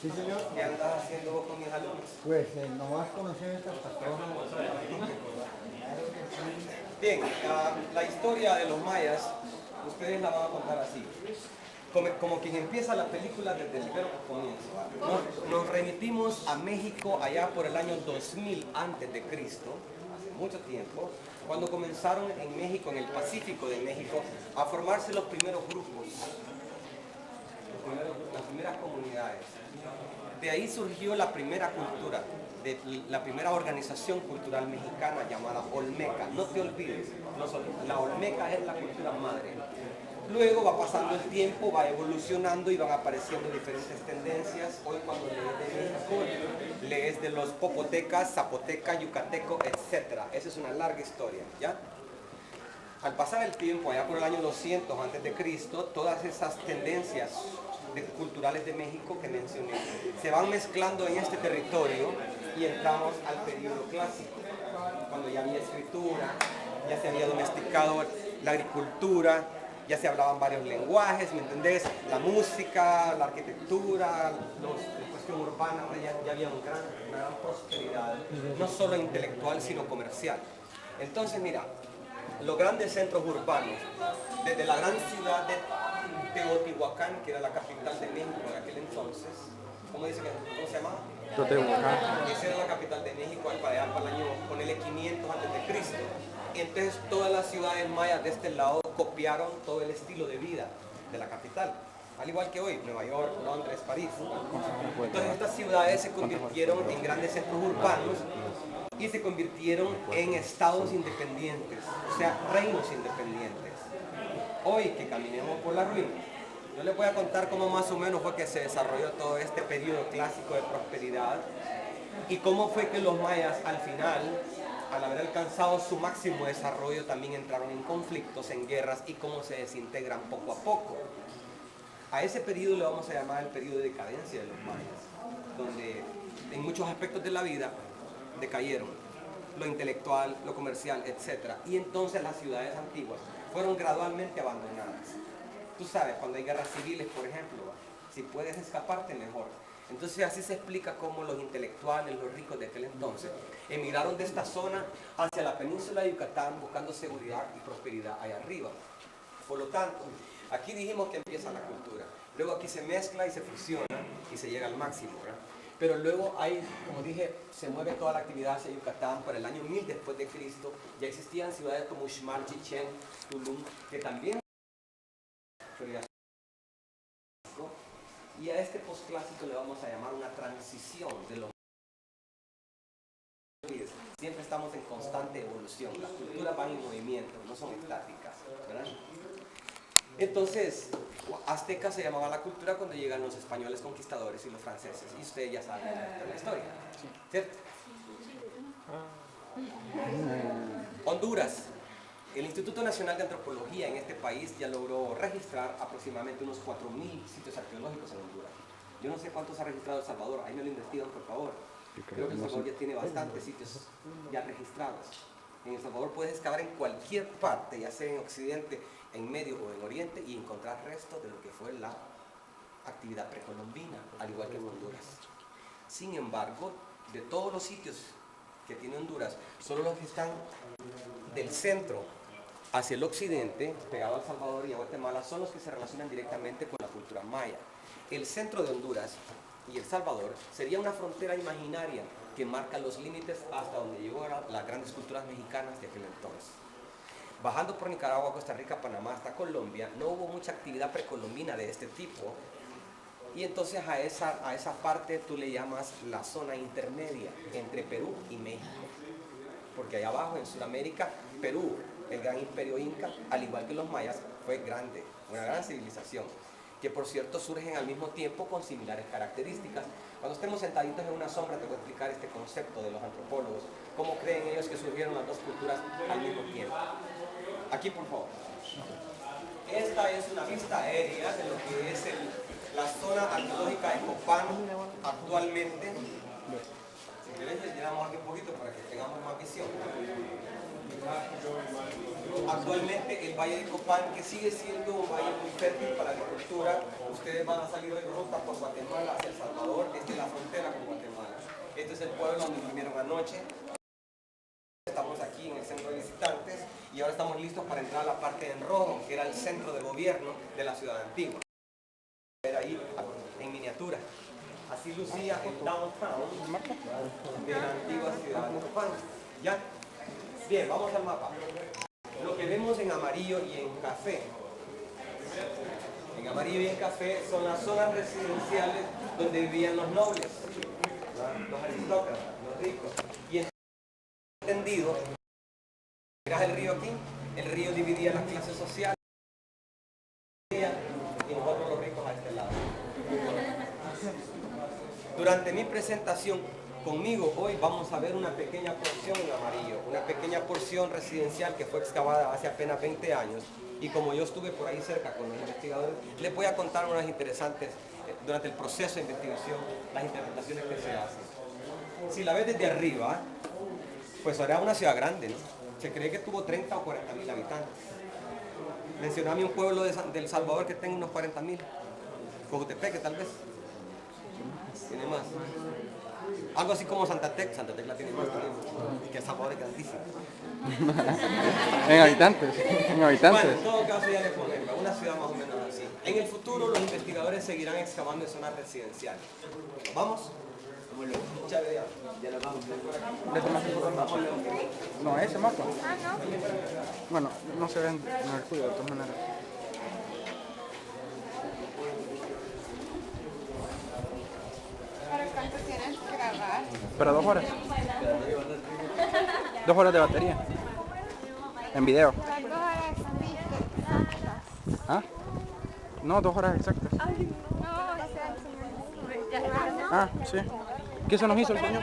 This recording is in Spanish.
Sí, señor. ¿Qué andas haciendo vos con mis alumnos? Pues nomás conocer estas patronas. Bien, la historia de los mayas, ustedes la van a contar así. Como quien empieza la película desde el verbo comienzo. Nos remitimos a México allá por el año 2000 antes de Cristo, hace mucho tiempo, cuando comenzaron en México, en el Pacífico de México, a formarse los primeros grupos, las primeras comunidades. De ahí surgió la primera cultura, la primera organización cultural mexicana llamada Olmeca. No te olvides, la Olmeca es la cultura madre. Luego va pasando el tiempo, va evolucionando y van apareciendo diferentes tendencias. Hoy cuando lees de México, lees de los popotecas, zapoteca, yucateco, etc. Esa es una larga historia, ¿ya? Al pasar el tiempo, allá por el año 200 a.C., todas esas tendencias culturales de México que mencioné se van mezclando en este territorio y entramos al periodo clásico, cuando ya había escritura, ya se había domesticado la agricultura, ya se hablaban varios lenguajes, ¿me entendés? La música, la arquitectura, la cuestión urbana, ya había una gran prosperidad, no solo intelectual, sino comercial. Entonces, mira, los grandes centros urbanos, desde la gran ciudad de Teotihuacán, que era la capital de México en aquel entonces, ¿cómo se llamaba? Teotihuacán. Esa era la capital de México para allá, para el año, ponele 500 a.C. Entonces todas las ciudades mayas de este lado copiaron todo el estilo de vida de la capital, al igual que hoy, Nueva York, Londres, París. Entonces estas ciudades se convirtieron en grandes centros urbanos y se convirtieron en estados independientes, o sea, reinos independientes. Hoy que caminemos por la ruina, yo les voy a contar cómo más o menos fue que se desarrolló todo este periodo clásico de prosperidad y cómo fue que los mayas al final, al haber alcanzado su máximo desarrollo, también entraron en conflictos, en guerras y cómo se desintegran poco a poco. A ese periodo le vamos a llamar el periodo de decadencia de los mayas, donde en muchos aspectos de la vida decayeron, lo intelectual, lo comercial, etc. Y entonces las ciudades antiguas fueron gradualmente abandonadas. Tú sabes, cuando hay guerras civiles, por ejemplo, si puedes escaparte, mejor. Entonces así se explica cómo los intelectuales, los ricos de aquel entonces, emigraron de esta zona hacia la península de Yucatán buscando seguridad y prosperidad allá arriba. Por lo tanto, aquí dijimos que empieza la cultura. Luego aquí se mezcla y se fusiona y se llega al máximo, ¿verdad? Pero luego hay, como dije, se mueve toda la actividad hacia Yucatán. Por el año 1000 después de Cristo ya existían ciudades como Uxmal, Chichén, Tulum, que también... Y a este posclásico le vamos a llamar una transición de los... Siempre estamos en constante evolución, las culturas van en movimiento, no son estáticas, ¿verdad? Entonces, azteca se llamaba la cultura cuando llegan los españoles conquistadores y los franceses, y ustedes ya saben la historia, ¿cierto? Honduras. El Instituto Nacional de Antropología en este país ya logró registrar aproximadamente unos 4.000 sitios arqueológicos en Honduras. Yo no sé cuántos ha registrado El Salvador, ahí me lo investigan por favor. Creo que El Salvador ya tiene bastantes sitios ya registrados. En El Salvador puedes excavar en cualquier parte, ya sea en Occidente, en Medio o en Oriente, y encontrar restos de lo que fue la actividad precolombina, al igual que en Honduras. Sin embargo, de todos los sitios que tiene Honduras, solo los que están del centro hacia el occidente, pegado a El Salvador y a Guatemala, son los que se relacionan directamente con la cultura maya. El centro de Honduras y El Salvador sería una frontera imaginaria que marca los límites hasta donde llegó las grandes culturas mexicanas de aquel entonces. Bajando por Nicaragua, Costa Rica, Panamá hasta Colombia, no hubo mucha actividad precolombina de este tipo, y entonces a esa parte tú le llamas la zona intermedia entre Perú y México, porque allá abajo en Sudamérica, Perú, el gran imperio inca, al igual que los mayas, fue grande, una gran civilización, que por cierto surgen al mismo tiempo con similares características. Cuando estemos sentaditos en una sombra te voy a explicar este concepto de los antropólogos, cómo creen ellos que surgieron las dos culturas al mismo tiempo. Aquí por favor. Esta es una vista aérea de lo que es la zona arqueológica de Copán actualmente. Si querés le tiramos aquí un poquito para que tengamos más visión. Actualmente el Valle de Copán, que sigue siendo un valle muy fértil para la agricultura, ustedes van a salir de ruta por Guatemala hacia El Salvador, esta es la frontera con Guatemala. Este es el pueblo donde durmieron anoche. Estamos aquí en el centro de visitantes y ahora estamos listos para entrar a la parte en rojo, que era el centro de gobierno de la ciudad antigua. Ver ahí en miniatura. Así lucía el downtown de la antigua ciudad de Copán. ¿Ya? Bien, vamos al mapa. Lo que vemos en amarillo y en café. En amarillo y en café son las zonas residenciales donde vivían los nobles, los aristócratas, los ricos. Y entendido, ¿miras el río aquí? El río dividía las clases sociales y nosotros los ricos a este lado. Durante mi presentación conmigo hoy vamos a ver una pequeña porción en amarillo, una pequeña porción residencial que fue excavada hace apenas 20 años y como yo estuve por ahí cerca con los investigadores, les voy a contar unas interesantes, durante el proceso de investigación, las interpretaciones que se hacen. Si la ves desde arriba, pues era una ciudad grande, ¿no? Se cree que tuvo 30 o 40 mil habitantes. Mencioname un pueblo de El Salvador que tenga unos 40 mil. Cojutepeque tal vez. Tiene más. Algo así como Santa Tecla tiene más también. Que El Salvador es grandísimo. En habitantes. Bueno, en todo caso ya le ponemos una ciudad más o menos así. En el futuro los investigadores seguirán excavando en zonas residenciales. ¿Vamos? Ya nos vamos. No, ese mapa. Bueno, no se ven en el estudio de todas maneras. ¿Para cuánto tienes que grabar? Para 2 horas. 2 horas de batería. En video. Para 2 horas exactas. ¿Ah? No, 2 horas exactas. No, o sea, el señor. Ah, sí. ¿Qué se nos hizo el señor?